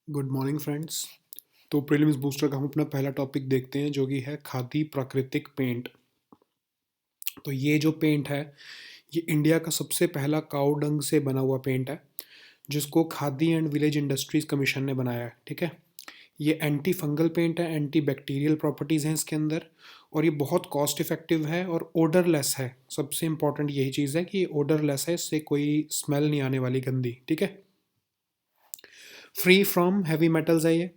Good morning friends. तो prelims booster का हम अपना पहला टॉपिक देखते हैं जो कि है खादी प्राकृतिक पेंट। तो ये जो पेंट है ये इंडिया का सबसे पहला काऊ डंग से बना हुआ पेंट है जिसको khadi and village industries commission ने बनाया है। ठीक है, ये एंटी फंगल पेंट है, एंटी बैक्टीरियल प्रॉपर्टीज़ हैं इसके अंदर, और ये बहुत कॉस्ट इफ़ेक्टिव है और ओडरलेस है। सबसे इम्पॉर्टेंट यही चीज़ है कि ये ओडरलेस है, इससे कोई स्मेल नहीं आने वाली गंदी। ठीक है, फ्री फ्रॉम हैवी मेटल्स है ये।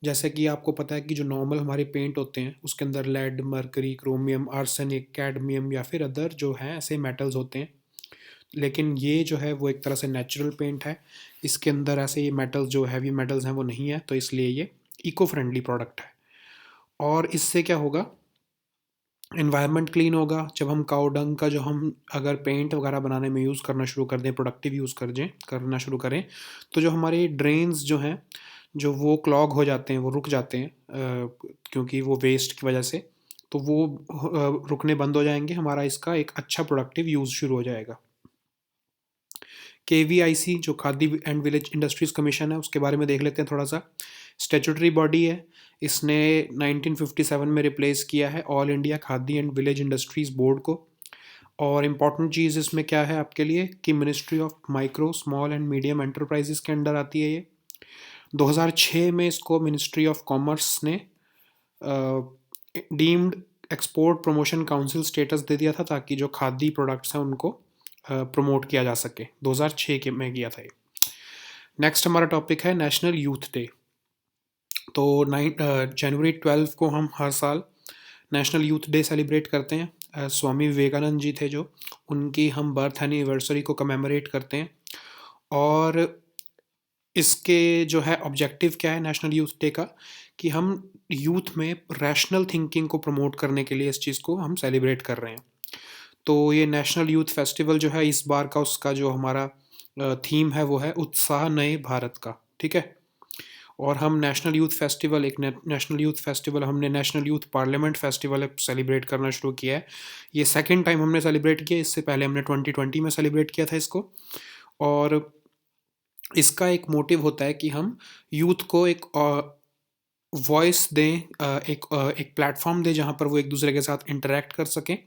जैसे कि आपको पता है कि जो नॉर्मल हमारे पेंट होते हैं उसके अंदर lead, mercury, chromium, arsenic, cadmium या फिर अदर जो हैं ऐसे मेटल्स होते हैं, लेकिन ये जो है वो एक तरह से नेचुरल पेंट है। इसके अंदर ऐसे ये मेटल्स जो हैवी मेटल्स हैं वो नहीं है, तो इसलिए ये इको फ्रेंडली प्रोडक्ट है। और इससे क्या होगा, इन्वायरमेंट क्लीन होगा। जब हम काऊ डंग का जो हम अगर पेंट वगैरह बनाने में यूज़ करना शुरू कर दें, प्रोडक्टिव यूज़ कर दें, करना शुरू करें, तो जो हमारे ड्रेन्स जो हैं जो वो क्लॉग हो जाते हैं, वो रुक जाते हैं क्योंकि वो वेस्ट की वजह से, तो वो रुकने बंद हो जाएंगे। हमारा इसका एक अच्छा प्रोडक्टिव यूज़ शुरू हो जाएगा। KVIC जो khadi and village industries commission है उसके बारे में देख लेते हैं थोड़ा सा। स्टेचुटरी बॉडी है, इसने 1957 में रिप्लेस किया है all India khadi and village industries board को। और इम्पॉर्टेंट चीज़ इसमें क्या है आपके लिए कि ministry of micro small and medium enterprises के अंडर आती है ये। 2006 में इसको मिनिस्ट्री ऑफ कॉमर्स ने deemed export promotion council status दे दिया था ताकि जो खादी प्रोडक्ट्स हैं उनको प्रमोट किया जा सके। 2006 के में किया था ये। नेक्स्ट हमारा टॉपिक है नेशनल यूथ डे। तो जनवरी 12 को हम हर साल नेशनल यूथ डे सेलिब्रेट करते हैं। स्वामी विवेकानंद जी थे जो, उनकी हम बर्थ एनिवर्सरी को कमेमोरेट करते हैं। और इसके जो है ऑब्जेक्टिव क्या है नेशनल यूथ डे का, कि हम यूथ में रैशनल थिंकिंग को प्रमोट करने के लिए इस चीज़ को हम सेलिब्रेट कर रहे हैं। तो ये नेशनल यूथ फेस्टिवल जो है इस बार का, उसका जो हमारा थीम है वो है उत्साह नए भारत का। ठीक है, और हम नेशनल यूथ फेस्टिवल, एक नेशनल यूथ फेस्टिवल, हमने national youth parliament festival celebrate करना शुरू किया है। ये सेकंड टाइम हमने सेलिब्रेट किया, इससे पहले हमने 2020 में सेलिब्रेट किया था इसको। और इसका एक मोटिव होता है कि हम यूथ को एक वॉइस दें, एक प्लेटफॉर्म दें जहाँ पर वो एक दूसरे के साथ इंटरेक्ट कर सकें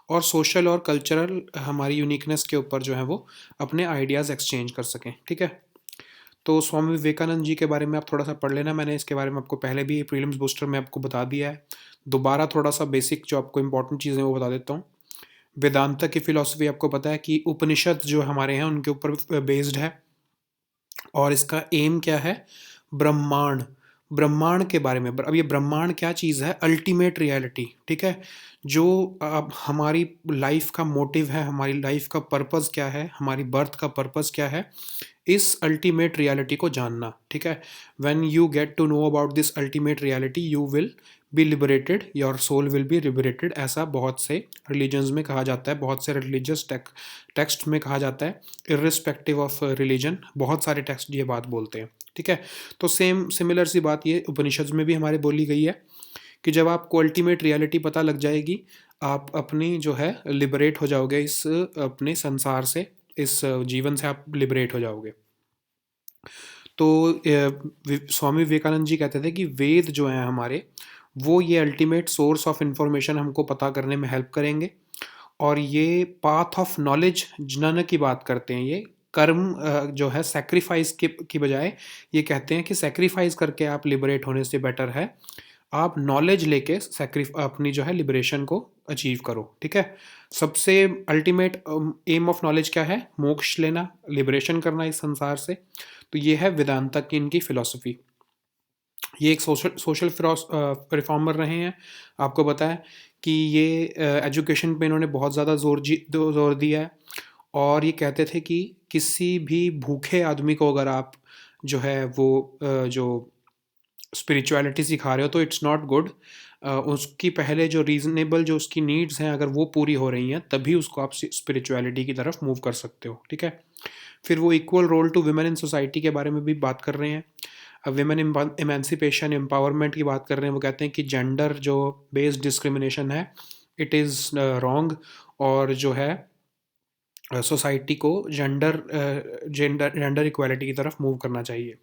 और सोशल और कल्चरल हमारी यूनिकनेस के ऊपर जो है वो अपने आइडियाज़ एक्सचेंज कर सकें। ठीक है, तो स्वामी विवेकानंद जी के बारे में आप थोड़ा सा पढ़ लेना, मैंने इसके बारे में आपको पहले भी प्रीलिम्स बूस्टर में आपको बता दिया है। दोबारा थोड़ा सा बेसिक जो आपको इंपॉर्टेंट चीज़ें वो बता देता हूँ। वेदांता की फ़िलॉसफ़ी आपको पता है कि उपनिषद जो हमारे हैं उनके ऊपर बेस्ड है। और इसका एम क्या है, ब्रह्मांड, ब्रह्मांड के बारे में। अब ये ब्रह्मांड क्या चीज़ है, अल्टीमेट रियलिटी। ठीक है, जो अब हमारी लाइफ का मोटिव है, हमारी लाइफ का पर्पस क्या है, हमारी बर्थ का पर्पस क्या है, इस अल्टीमेट रियलिटी को जानना। ठीक है, when you get to know about this ultimate reality you will be liberated, your soul will be liberated, ऐसा बहुत से रिलीजन्स में कहा जाता है, बहुत से रिलीजियस टेक्स्ट में कहा जाता है। इर्रिस्पेक्टिव ऑफ रिलीजन बहुत सारे टेक्स्ट ये बात बोलते हैं। ठीक है, तो सेम सिमिलर सी बात ये उपनिषद में भी हमारे बोली गई है कि जब आपको अल्टीमेट रियलिटी पता लग जाएगी, आप अपनी जो है लिबरेट हो जाओगे, इस अपने संसार से, इस जीवन से आप लिबरेट हो जाओगे। तो स्वामी विवेकानंद जी कहते थे कि वेद जो हैं हमारे, वो ये अल्टीमेट सोर्स ऑफ इंफॉर्मेशन हमको पता करने में हेल्प करेंगे। और ये पाथ ऑफ नॉलेज ज्ञान की बात करते हैं। ये कर्म जो है सेक्रीफाइस की बजाय ये कहते हैं कि सेक्रीफाइस करके आप लिबरेट होने से बेटर है आप नॉलेज लेके अपनी जो है लिबरेशन को अचीव करो। ठीक है, सबसे अल्टीमेट एम ऑफ नॉलेज क्या है, मोक्ष लेना, लिबरेशन करना इस संसार से। तो ये है वेदांता की इनकी फिलॉसफी। ये एक सोशल रिफॉर्मर रहे हैं। आपको पता है कि ये एजुकेशन पे इन्होंने बहुत ज़्यादा जोर दिया है। और ये कहते थे कि किसी भी भूखे आदमी को अगर आप जो है वो जो स्पिरिचुअलिटी सिखा रहे हो तो इट्स नॉट गुड। उसकी पहले जो रीज़नेबल जो उसकी नीड्स हैं अगर वो पूरी हो रही हैं तभी उसको आप स्पिरिचुअलिटी की तरफ मूव कर सकते हो। ठीक है, फिर वो equal role to women in society के बारे में भी बात कर रहे हैं। विमेन एमेंसिपेशन एम्पावरमेंट की बात कर रहे हैं। वो कहते हैं कि जेंडर जो बेस्ड डिस्क्रिमिनेशन है इट इज़ रॉन्ग, और जो है सोसाइटी को जेंडर इक्वालिटी की तरफ मूव करना चाहिए।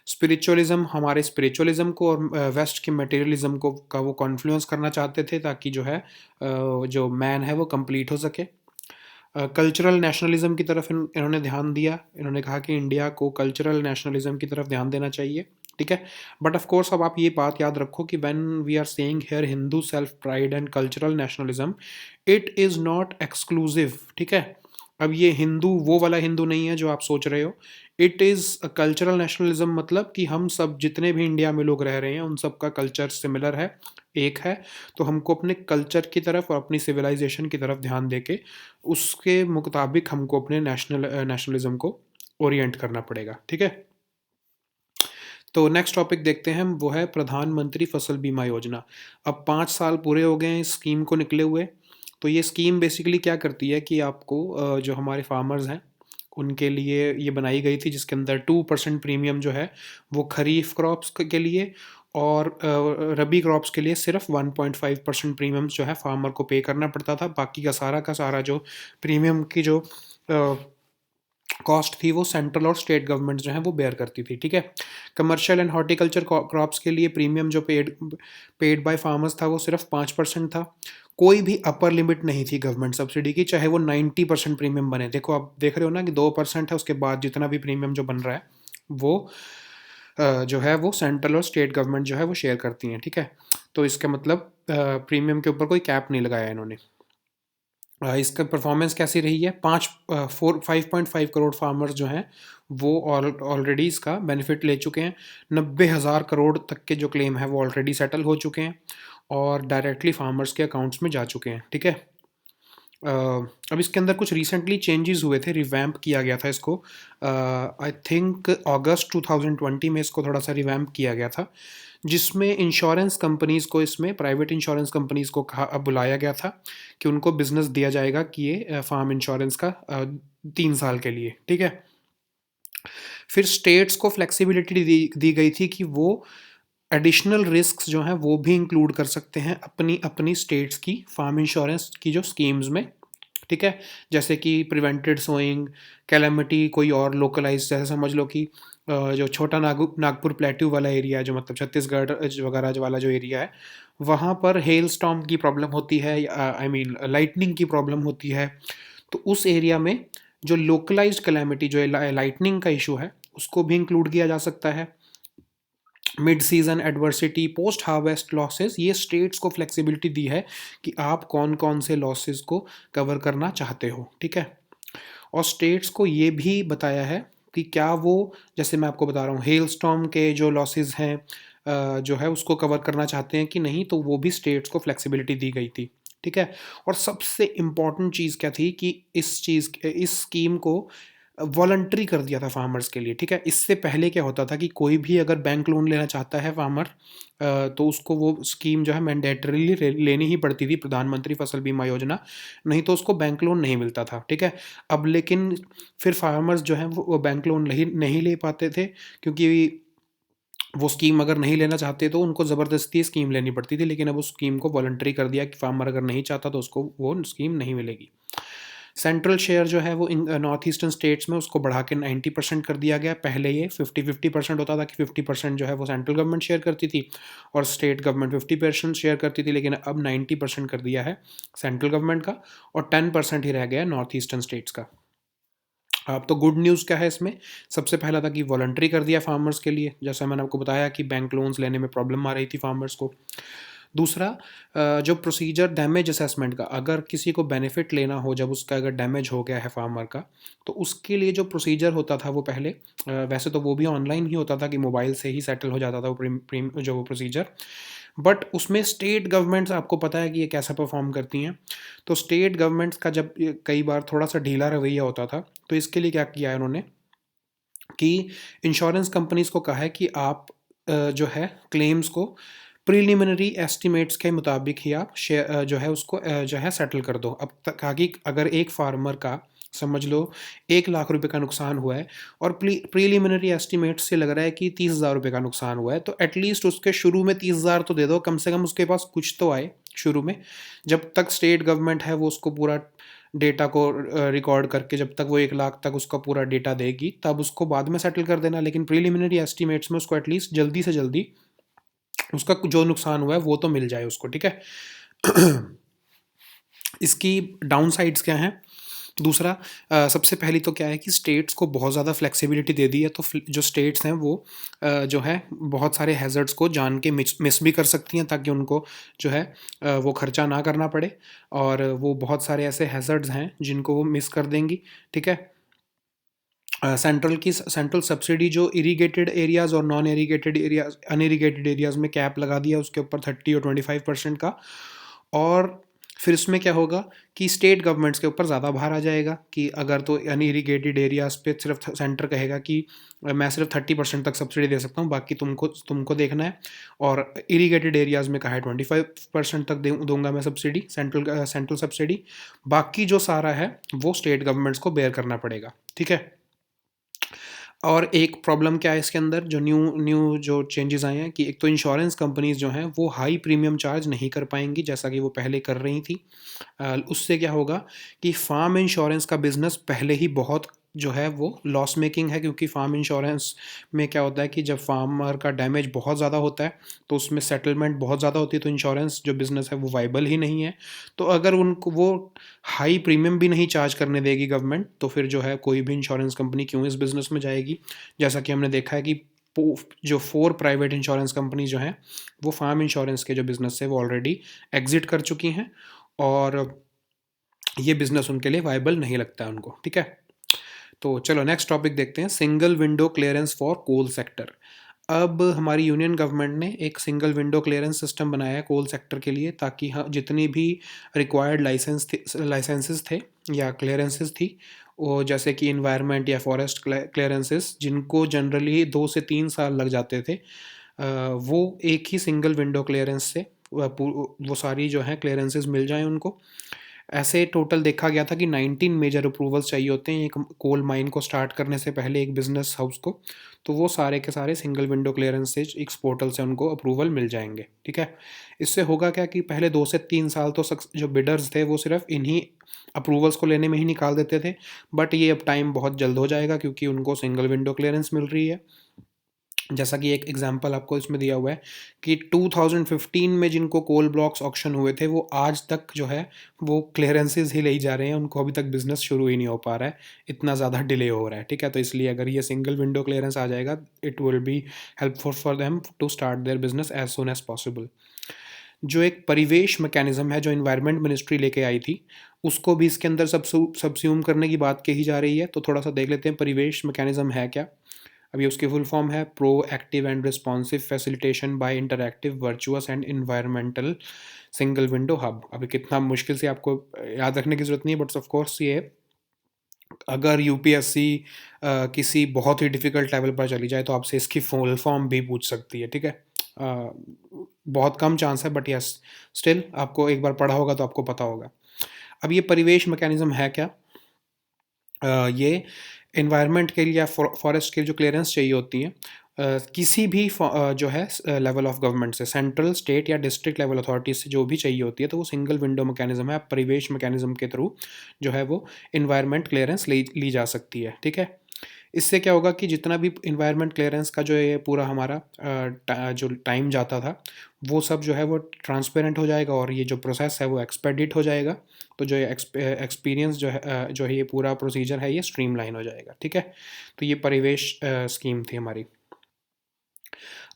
स्पिरिचुअलिज्म, हमारे स्पिरिचुअलिज्म को और वेस्ट के मटेरियलिज्म को का वो कॉन्फ्लुएंस करना चाहते थे, ताकि जो है जो मैन है वो कंप्लीट हो सके। कल्चरल नेशनलिज्म की तरफ इन्होंने ध्यान दिया। इन्होंने कहा कि इंडिया को कल्चरल नेशनलिज्म की तरफ ध्यान देना चाहिए, ठीक है। बट ऑफ कोर्स अब आप ये बात याद रखो कि when we are saying here Hindu self pride and cultural nationalism, it is not exclusive, ठीक है। अब ये हिंदू वो वाला हिंदू नहीं है जो आप सोच रहे हो। It is a cultural nationalism, मतलब कि हम सब जितने भी इंडिया में लोग रह रहे हैं उन सब का कल्चर सिमिलर है, एक है। तो हमको अपने कल्चर की तरफ और अपनी सिविलाइजेशन की तरफ ध्यान देके उसके मुताबिक हमको अपने नेशनलिज्म को ओरिएंट करना पड़ेगा, ठीक है। तो नेक्स्ट टॉपिक देखते हैं हम, वो है प्रधानमंत्री फसल बीमा योजना। अब 5 साल पूरे हो गए हैं इस स्कीम को निकले हुए। तो ये स्कीम बेसिकली क्या करती है कि आपको जो हमारे फार्मर्स हैं उनके लिए ये बनाई गई थी, जिसके अंदर 2% प्रीमियम जो है वो खरीफ क्रॉप्स के लिए और रबी क्रॉप्स के लिए सिर्फ 1.5% प्रीमियम जो है फार्मर को पे करना पड़ता था। बाकी का सारा जो प्रीमियम की जो कॉस्ट थी वो सेंट्रल और स्टेट गवर्नमेंट जो है वो बेयर करती थी, ठीक है। कमर्शियल एंड हॉर्टिकल्चर क्रॉप्स के लिए प्रीमियम जो पेड बाय फार्मर्स था वो सिर्फ 5% था। कोई भी अपर लिमिट नहीं थी गवर्नमेंट सब्सिडी की, चाहे वो 90% प्रीमियम बने। देखो आप देख रहे हो ना कि 2% है, उसके बाद जितना भी प्रीमियम जो बन रहा है वो जो है वो सेंट्रल और स्टेट गवर्नमेंट जो है वो शेयर करती हैं, ठीक है। तो इसका मतलब प्रीमियम के ऊपर कोई कैप नहीं लगाया इन्होंने। इसका परफॉर्मेंस कैसी रही है? 5.5 करोड़ फार्मर्स जो हैं वो ऑलरेडी इसका बेनिफिट ले चुके हैं। 90,000 करोड़ तक के जो क्लेम है वो ऑलरेडी सेटल हो चुके हैं और डायरेक्टली फार्मर्स के अकाउंट्स में जा चुके हैं, ठीक है। अब इसके अंदर कुछ रिसेंटली चेंजेस हुए थे, रिवैम्प किया गया था इसको। आई थिंक अगस्त 2020 में इसको थोड़ा सा रिवैम्प किया गया था, जिसमें इंश्योरेंस कंपनीज़ को, इसमें प्राइवेट इंश्योरेंस कंपनीज़ को बुलाया गया था कि उनको बिजनेस दिया जाएगा कि ये फार्म इंश्योरेंस का 3 साल के लिए, ठीक है। फिर स्टेट्स को फ्लेक्सिबिलिटी दी गई थी कि वो एडिशनल रिस्क्स जो हैं वो भी इंक्लूड कर सकते हैं अपनी अपनी स्टेट्स की फार्म इंश्योरेंस की जो स्कीम्स में, ठीक है। जैसे कि प्रिवेंटेड सोइंग, कैलेमिटी कोई और लोकलाइज, जैसे समझ लो कि जो छोटा नागपुर प्लेट्यू वाला एरिया है, जो मतलब छत्तीसगढ़ वगैरह वाला जो एरिया है, वहाँ पर हेल स्टॉर्म की प्रॉब्लम होती है, आई मीन लाइटनिंग की प्रॉब्लम होती है। तो उस एरिया में जो लोकलाइज्ड कैलेमिटी जो लाइटनिंग का इशू है उसको भी इंक्लूड किया जा सकता है। Mid season adversity, post harvest losses, ये स्टेट्स को फ्लेक्सिबिलिटी दी है कि आप कौन कौन से लॉसेस को कवर करना चाहते हो, ठीक है। और स्टेट्स को ये भी बताया है कि क्या वो, जैसे मैं आपको बता रहा हूँ, हेल स्टॉर्म के जो लॉसेस हैं जो है उसको कवर करना चाहते हैं कि नहीं, तो वो भी स्टेट्स को फ्लेक्सिबिलिटी दी गई थी, ठीक है। और सबसे इम्पॉर्टेंट चीज़ क्या थी कि इस स्कीम को वॉलंटरी कर दिया था फार्मर्स के लिए, ठीक है। इससे पहले क्या होता था कि कोई भी अगर बैंक लोन लेना चाहता है फार्मर, तो उसको वो स्कीम जो है मैंडेटरीली लेनी ही पड़ती थी, प्रधानमंत्री फसल बीमा योजना, नहीं तो उसको बैंक लोन नहीं मिलता था, ठीक है। अब लेकिन फिर फार्मर्स जो हैं वो बैंक लोन नहीं ले पाते थे, क्योंकि वो स्कीम अगर नहीं लेना चाहते तो उनको ज़बरदस्ती स्कीम लेनी पड़ती थी। लेकिन अब उस स्कीम को वॉलंटरी कर दिया कि फार्मर अगर नहीं चाहता तो उसको वो स्कीम नहीं मिलेगी। सेंट्रल शेयर जो है वो इन नॉर्थ ईस्टर्न स्टेट्स में उसको बढ़ा के 90% कर दिया गया। पहले ये 50-50% होता था कि 50% जो है वो सेंट्रल गवर्नमेंट शेयर करती थी और स्टेट गवर्नमेंट 50% शेयर करती थी, लेकिन अब 90% कर दिया है सेंट्रल गवर्नमेंट का और 10% ही रह गया नॉर्थ ईस्टर्न स्टेट्स का। अब तो गुड न्यूज़ क्या है इसमें? सबसे पहला था कि वॉलंटरी कर दिया फार्मर्स के लिए, जैसा मैंने आपको बताया कि बैंक लोन्स लेने में प्रॉब्लम आ रही थी फार्मर्स को। दूसरा, जो प्रोसीजर डैमेज असेसमेंट का, अगर किसी को बेनिफिट लेना हो, जब उसका अगर डैमेज हो गया है फार्मर का, तो उसके लिए जो प्रोसीजर होता था वो पहले, वैसे तो वो भी ऑनलाइन ही होता था कि मोबाइल से ही सेटल हो जाता था वो प्रोसीजर, बट उसमें स्टेट गवर्नमेंट्स, आपको पता है कि ये कैसा परफॉर्म करती हैं। तो स्टेट गवर्नमेंट्स का जब कई बार थोड़ा सा ढीला रवैया होता था, तो इसके लिए क्या किया है उन्होंने कि इंश्योरेंस कंपनीज़ को कहा है कि आप जो है क्लेम्स को प्रिलिमिनरी एस्टिमेट्स के मुताबिक ही आप जो है उसको जो है सेटल कर दो। अब तक आगे अगर एक फार्मर का समझ लो 1 लाख रुपए का नुकसान हुआ है और प्रिलिमिनरी एस्टिमेट से लग रहा है कि 30,000 रुपये का नुकसान हुआ है, तो एटलीस्ट उसके शुरू में 30,000 तो दे दो, कम से कम उसके पास कुछ तो आए शुरू में। जब तक स्टेट गवर्नमेंट है वो उसको पूरा डेटा को रिकॉर्ड करके जब तक वो 1 लाख तक उसका पूरा डेटा देगी तब उसको बाद में सेटल कर देना, लेकिन प्रिलिमिनरी एस्टीमेट्स में उसको एटलीस्ट जल्दी से जल्दी उसका जो नुकसान हुआ है वो तो मिल जाए उसको, ठीक है। इसकी डाउन साइड्स क्या हैं? दूसरा, सबसे पहली तो क्या है कि स्टेट्स को बहुत ज़्यादा फ्लेक्सिबिलिटी दे दी है, तो जो स्टेट्स हैं वो जो है बहुत सारे हैज़र्ड्स को जान के मिस भी कर सकती हैं, ताकि उनको जो है वो खर्चा ना करना पड़े, और वो बहुत सारे ऐसे हैज़र्ड्स हैं जिनको वो मिस कर देंगी, ठीक है। सेंट्रल सब्सिडी जो इरीगेटेड एरियाज़ और non irrigated areas unirrigated areas में कैप लगा दिया उसके ऊपर 30 और 25% का। और फिर इसमें क्या होगा कि स्टेट गवर्नमेंट्स के ऊपर ज़्यादा भार आ जाएगा, कि अगर तो अनइरीगेटेड एरियाज़ पे सिर्फ सेंटर कहेगा कि मैं सिर्फ 30% तक सब्सिडी दे सकता हूँ, बाकी तुमको देखना है, और इरीगेटेड एरियाज़ में कहा है 25% तक दूंगा मैं सब्सिडी, सेंट्रल सब्सिडी, बाकी जो सारा है वो स्टेट गवर्नमेंट्स को बेयर करना पड़ेगा, ठीक है। और एक प्रॉब्लम क्या है इसके अंदर, जो न्यू जो चेंजेस आए हैं, कि एक तो इंश्योरेंस कंपनीज जो हैं वो हाई प्रीमियम चार्ज नहीं कर पाएंगी जैसा कि वो पहले कर रही थी। उससे क्या होगा कि फार्म इंश्योरेंस का बिजनेस पहले ही बहुत जो है वो लॉस मेकिंग है, क्योंकि फार्म इंश्योरेंस में क्या होता है कि जब फार्मर का डैमेज बहुत ज़्यादा होता है तो उसमें सेटलमेंट बहुत ज़्यादा होती है, तो इंश्योरेंस जो बिज़नेस है वो वाइबल ही नहीं है। तो अगर उनको वो हाई प्रीमियम भी नहीं चार्ज करने देगी गवर्नमेंट, तो फिर जो है कोई भी इंश्योरेंस कंपनी क्यों इस बिज़नेस में जाएगी। जैसा कि हमने देखा है कि जो 4 प्राइवेट इंश्योरेंस कंपनी जो हैं वो फार्म इंश्योरेंस के जो बिज़नेस है वो ऑलरेडी एग्जिट कर चुकी हैं, और ये बिज़नेस उनके लिए वायबल नहीं लगता है उनको, ठीक है। तो चलो नेक्स्ट टॉपिक देखते हैं, single window clearance for coal sector. अब हमारी यूनियन गवर्नमेंट ने एक सिंगल विंडो क्लियरेंस सिस्टम बनाया है कोल सेक्टर के लिए, ताकि जितनी भी रिक्वायर्ड लाइसेंसेस थे या क्लियरेंसेस थी, वो जैसे कि इन्वायरमेंट या फॉरेस्ट क्लियरेंसेस जिनको जनरली 2 से 3 साल लग जाते थे, वो एक ही सिंगल विंडो क्लियरेंस से वो सारी जो है क्लियरेंसेस मिल जाएं उनको। ऐसे टोटल देखा गया था कि 19 मेजर अप्रूवल्स चाहिए होते हैं एक कोल माइन को स्टार्ट करने से पहले एक बिजनेस हाउस को, तो वो सारे के सारे सिंगल विंडो क्लियरेंस से एक पोर्टल से उनको अप्रूवल मिल जाएंगे, ठीक है। इससे होगा क्या कि पहले 2 से 3 साल तो जो बिडर्स थे वो सिर्फ इन्हीं अप्रूवल्स को लेने में ही निकाल देते थे, बट ये अब टाइम बहुत जल्द हो जाएगा क्योंकि उनको सिंगल विंडो क्लियरेंस मिल रही है। जैसा कि एक एग्जांपल आपको इसमें दिया हुआ है कि 2015 में जिनको कोल ब्लॉक्स ऑक्शन हुए थे वो आज तक जो है वो क्लियरेंसेस ही ले जा रहे हैं, उनको अभी तक बिजनेस शुरू ही नहीं हो पा रहा है, इतना ज़्यादा डिले हो रहा है, ठीक है। तो इसलिए अगर ये सिंगल विंडो क्लियरेंस आ जाएगा, it will be helpful for them to start their business as soon as possible. जो एक परिवेश मैकेनिज्म है जो इन्वायरमेंट मिनिस्ट्री लेके आई थी, उसको भी इसके अंदर सबस्यूम करने की बात कही जा रही है, तो थोड़ा सा देख लेते हैं परिवेश मैकेनिज्म है क्या। अभी उसकी फुल फॉर्म है pro active and responsive facilitation by interactive virtuous and environmental single window hub. अभी कितना मुश्किल से आपको याद रखने की जरूरत नहीं है, बट ऑफ कोर्स ये अगर यूपीएससी किसी बहुत ही डिफिकल्ट लेवल पर चली जाए तो आपसे इसकी फुल फॉर्म भी पूछ सकती है, ठीक है। बहुत कम चांस है, बट यस स्टिल आपको एक बार पढ़ा होगा तो आपको पता होगा। अब ये परिवेश मैकेनिज्म है क्या? ये एनवायरनमेंट के लिए या फॉरेस्ट के जो क्लियरेंस चाहिए होती हैं, किसी भी जो है लेवल ऑफ गवर्नमेंट से, सेंट्रल स्टेट या डिस्ट्रिक्ट लेवल अथॉरिटी से जो भी चाहिए होती है, तो वो सिंगल विंडो मैकेनिज्म है, परिवेश मैकेनिज्म के थ्रू जो है वो इन्वायरमेंट क्लियरेंस ली जा सकती है, ठीक है। इससे क्या होगा कि जितना भी इन्वायरमेंट क्लियरेंस का जो ये पूरा हमारा जो टाइम जाता था वो सब जो है वो ट्रांसपेरेंट हो जाएगा, और ये जो प्रोसेस है वो एक्सपेडिट हो जाएगा। तो जो एक्सपीरियंस जो है ये पूरा प्रोसीजर है ये स्ट्रीमलाइन हो जाएगा, ठीक है। तो ये परिवेश स्कीम थी हमारी।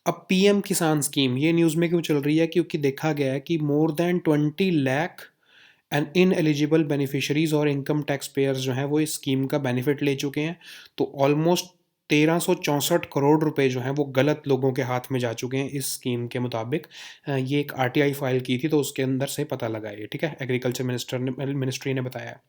अब पीएम किसान स्कीम ये न्यूज़ में क्यों चल रही है? क्योंकि देखा गया है कि more than 20 lakh and in eligible beneficiaries और इनकम टैक्स पेयर्स जो हैं वो इस स्कीम का बेनिफिट ले चुके हैं। तो ऑलमोस्ट 1364 करोड़ रुपए जो हैं वो गलत लोगों के हाथ में जा चुके हैं इस स्कीम के मुताबिक। ये एक आरटीआई फाइल की थी तो उसके अंदर से पता लगा ये, ठीक है, एग्रीकल्चर मिनिस्ट्री ने बताया।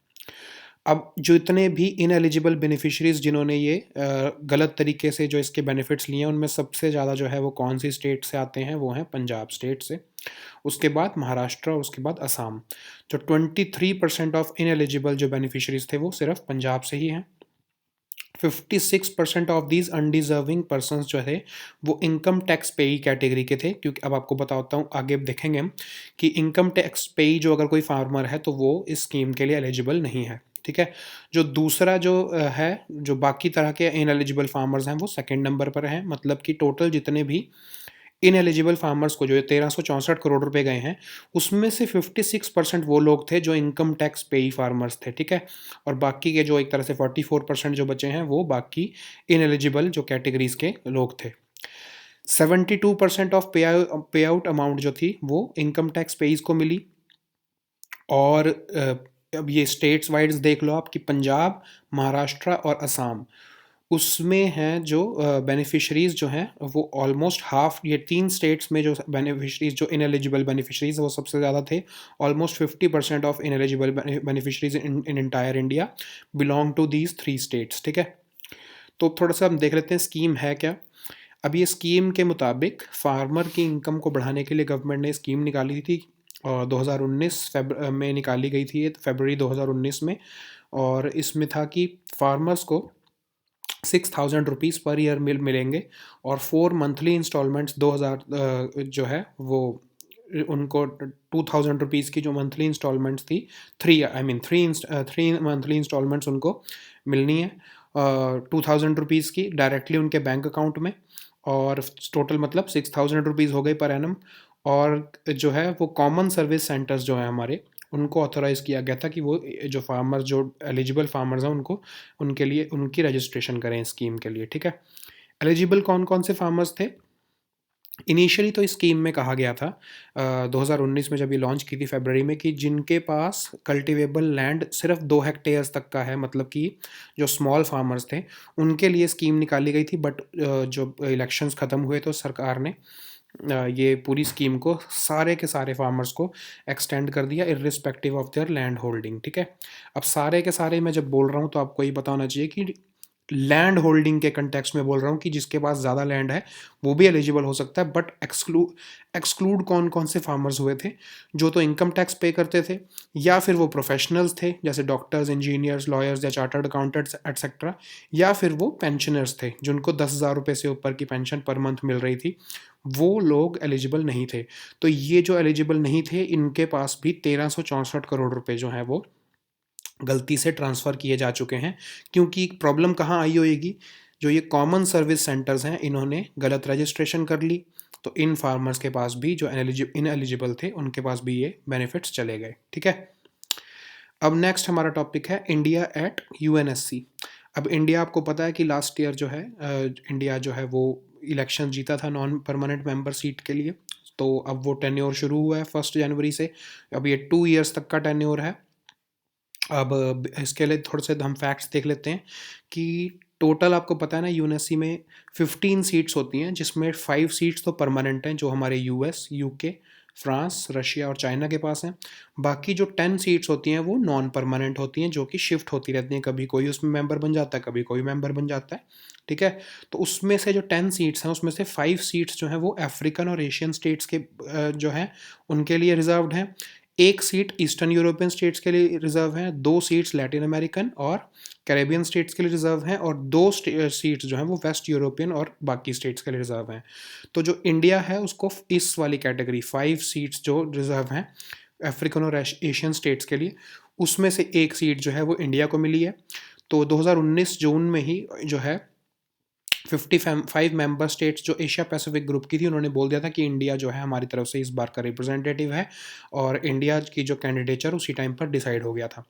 अब जो इतने भी इनएलिजिबल बेनिफिशरीज जिन्होंने ये गलत तरीके से जो इसके बेनिफिट्स लिए हैं, उनमें सबसे ज़्यादा जो है वो कौन सी स्टेट से आते हैं? वो हैं पंजाब स्टेट से, उसके बाद महाराष्ट्र और उसके बाद असम। जो 23% ऑफ इनएलिजिबल जो बेनिफिशरीज थे वो सिर्फ पंजाब से ही हैं। 56% ऑफ दीज अनडिजर्विंग पर्सनस जो है वो इनकम टैक्स पेई कैटेगरी के थे, क्योंकि अब आपको बताता हूँ, आगे देखेंगे हम कि इनकम टैक्स पेई जो अगर कोई फार्मर है तो वो इस स्कीम के लिए एलिजिबल नहीं है। ठीक है, जो दूसरा जो है, जो बाकी तरह के इन एलिजिबल फार्मर्स हैं वो सेकेंड नंबर पर हैं। मतलब कि टोटल जितने भी इन एलिजिबल फार्मर्स को जो 1364 करोड़ रुपए गए हैं, उसमें से 56% वो लोग थे जो इनकम टैक्स पेई फार्मर्स थे। ठीक है, और बाकी के जो एक तरह से 44% जो बचे हैं वो बाकी इन एलिजिबल जो कैटेगरीज के लोग थे। 72% ऑफ पे आउट अमाउंट जो थी वो इनकम टैक्स पेईज को मिली। और अब ये स्टेट्स वाइज देख लो आप कि पंजाब, महाराष्ट्र और असम, उसमें हैं जो बेनिफिशरीज जो हैं वो ऑलमोस्ट हाफ, ये 3 स्टेट्स में जो बेनिफिशरीज जो इनएलिजिबल बेनिफिशरीज वो सबसे ज़्यादा थे। Almost 50% of ineligible beneficiaries in entire India belong to these 3 states. ठीक है, तो थोड़ा सा हम देख लेते हैं स्कीम है क्या। अब ये स्कीम के मुताबिक फार्मर की इनकम को बढ़ाने के लिए गवर्नमेंट ने स्कीम निकाली थी, और 2019 में निकाली गई थी ये, फरवरी 2019 में। और इसमें था कि फार्मर्स को 6,000 रुपीज़ पर ईयर मिलेंगे, और 4 मंथली इंस्टॉलमेंट्स 2000 जो है वो उनको 2,000 रुपीज़ की जो मंथली इंस्टॉलमेंट्स थी, 3 मंथली इंस्टॉलमेंट्स उनको मिलनी है 2,000 रुपीज़ की डायरेक्टली उनके बैंक अकाउंट में। और टोटल मतलब 6,000 रुपीज़ हो गए पर एनम। और जो है वो कॉमन सर्विस सेंटर्स जो हैं हमारे, उनको ऑथोराइज़ किया गया था कि वो जो फार्मर्स, जो एलिजिबल फार्मर्स हैं, उनको उनके लिए उनकी रजिस्ट्रेशन करें स्कीम के लिए। ठीक है, एलिजिबल कौन कौन से फार्मर्स थे? इनिशियली तो इस स्कीम में कहा गया था 2019 में जब ये लॉन्च की थी फरवरी में, कि जिनके पास कल्टीवेबल लैंड सिर्फ 2 हेक्टेयर्स तक का है, मतलब कि जो स्मॉल फार्मर्स थे, उनके लिए स्कीम निकाली गई थी। बट जो इलेक्शंस ख़त्म हुए तो सरकार ने ये पूरी स्कीम को सारे के सारे फार्मर्स को एक्सटेंड कर दिया, irrespective of their land holding. ठीक है, अब सारे के सारे मैं जब बोल रहा हूँ तो आपको ये पता होना चाहिए कि लैंड होल्डिंग के कंटेक्स्ट में बोल रहा हूँ, कि जिसके पास ज़्यादा लैंड है वो भी एलिजिबल हो सकता है। बट एक्सक्लूड कौन कौन से फार्मर्स हुए थे? जो तो इनकम टैक्स पे करते थे, या फिर वो प्रोफेशनल्स थे जैसे डॉक्टर्स, इंजीनियर्स, लॉयर्स या चार्टर्ड अकाउंटेंट्स एट्सेट्रा, या फिर वो पेंशनर्स थे जिनको 10,000 रुपये से ऊपर की पेंशन पर मंथ मिल रही थी, वो लोग एलिजिबल नहीं थे। तो ये जो एलिजिबल नहीं थे, इनके पास भी 1364 करोड़ रुपए जो हैं वो गलती से ट्रांसफ़र किए जा चुके हैं। क्योंकि प्रॉब्लम कहाँ आई होएगी? जो ये कॉमन सर्विस सेंटर्स हैं, इन्होंने गलत रजिस्ट्रेशन कर ली, तो इन फार्मर्स के पास भी जो इनएलिजिबल थे उनके पास भी ये बेनिफिट्स चले गए। ठीक है, अब नेक्स्ट हमारा टॉपिक है इंडिया एट यूएनएससी। अब इंडिया, आपको पता है कि लास्ट ईयर जो है इंडिया जो है वो इलेक्शन जीता था नॉन परमानेंट मेंबर सीट के लिए। तो अब वो टेन्योर शुरू हुआ है 1 जनवरी से। अब ये 2 ईयर्स तक का टेन्योर है। अब इसके लिए थोड़े से हम फैक्ट्स देख लेते हैं कि टोटल आपको पता है ना, यूएनएससी में 15 सीट्स होती हैं, जिसमें 5 सीट्स तो परमानेंट हैं जो हमारे यूएस, यूके, फ्रांस, रशिया और चाइना के पास हैं। बाकी जो 10 सीट्स होती हैं वो नॉन परमानेंट होती हैं, जो कि शिफ्ट होती रहती हैं, कभी कोई उसमें मेंबर बन जाता है, कभी कोई मेंबर बन जाता है। ठीक है, तो उसमें से जो 10 सीट्स हैं उसमें से 5 सीट्स जो हैं वो अफ्रीकन और एशियन स्टेट्स के जो हैं उनके लिए रिजर्व्ड हैं। 1 सीट ईस्टर्न यूरोपियन स्टेट्स के लिए रिजर्व हैं, 2 सीट्स लैटिन अमेरिकन और कैरेबियन स्टेट्स के लिए रिजर्व हैं, और 2 सीट्स जो हैं वो वेस्ट यूरोपियन और बाकी स्टेट्स के लिए रिजर्व हैं। तो जो इंडिया है उसको इस वाली कैटेगरी 5 सीट्स जो रिजर्व हैं अफ्रीकन और एशियन स्टेट्स के लिए, उसमें से 1 सीट जो है वो इंडिया को मिली है। तो 2019 जून में ही जो है 55 मेंबर स्टेट्स जो एशिया पैसिफिक ग्रुप की थी, उन्होंने बोल दिया था कि इंडिया जो है हमारी तरफ से इस बार का रिप्रेजेंटेटिव है, और इंडिया की जो कैंडिडेचर उसी टाइम पर डिसाइड हो गया था।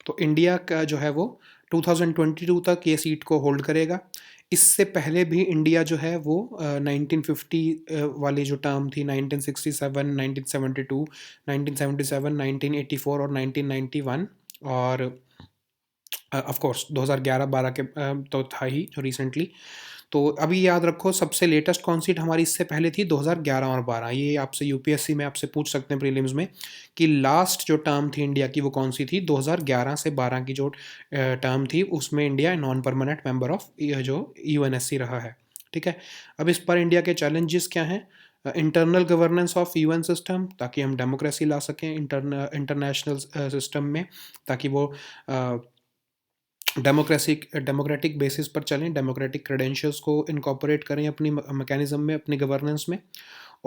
तो इंडिया का जो है वो 2022 तक ये सीट को होल्ड करेगा। इससे पहले भी इंडिया जो है वो 1950 वाली जो टर्म थी, 1967, 1972, 1977, 1984 और 1991, और ऑफ कोर्स 2011-12 के तो था ही जो रिसेंटली। तो अभी याद रखो, सबसे लेटेस्ट कौन सीट हमारी इससे पहले थी 2011 और 12। ये आपसे यूपीएससी में आपसे पूछ सकते हैं प्रीलिम्स में कि लास्ट जो टर्म थी इंडिया की वो कौन सी थी। 2011 से 12 की जो टर्म थी उसमें India non permanent member of जो यूएनएससी रहा है। ठीक है, अब इस पर इंडिया के चैलेंजेस क्या हैं? Internal governance of UN system, ताकि हम डेमोक्रेसी ला सकें इंटरनेशनल सिस्टम में, ताकि वो डेमोक्रेटिक बेसिस पर चलें, डेमोक्रेटिक क्रेडेंशियल्स को इनकॉर्पोरेट करें अपनी मैकेनिज़्म में, अपनी गवर्नेंस में।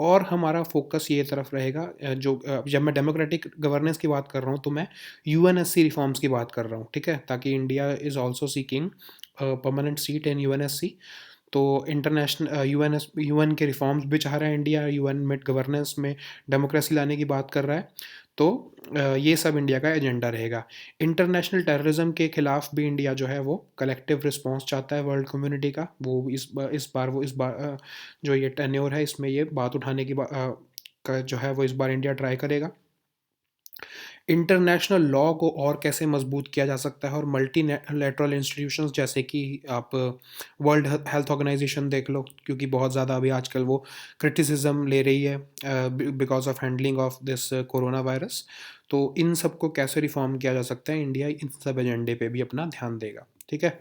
और हमारा फोकस ये तरफ रहेगा जब मैं डेमोक्रेटिक गवर्नेंस की बात कर रहा हूँ तो मैं यूएनएससी रिफॉर्म्स की बात कर रहा हूँ, ठीक है, ताकि India is also seeking permanent seat in UNSC. तो इंटरनेशनल यूएन के रिफॉर्म्स भी चाह रहा है इंडिया, यूएन में गवर्नेंस में डेमोक्रेसी लाने की बात कर रहा है। तो ये सब इंडिया का एजेंडा रहेगा। इंटरनेशनल टेररिज्म के खिलाफ भी इंडिया जो है वो कलेक्टिव रिस्पांस चाहता है वर्ल्ड कम्युनिटी का। वो इस बार जो ये टेन्योर है इसमें ये बात उठाने का जो है वो इस बार इंडिया ट्राई करेगा। इंटरनेशनल लॉ को और कैसे मजबूत किया जा सकता है, और मल्टीलैटरल इंस्टीट्यूशंस जैसे कि आप वर्ल्ड हेल्थ ऑर्गेनाइजेशन देख लो, क्योंकि बहुत ज़्यादा अभी आजकल वो क्रिटिसिज्म ले रही है because of handling of this corona virus. तो इन सब को कैसे रिफॉर्म किया जा सकता है, इंडिया इन सब एजेंडे पे भी अपना ध्यान देगा, ठीक है।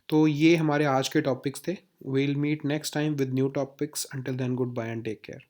तो ये हमारे आज के टॉपिक्स थे। We'll meet next time with new topics. Until then good bye and take care.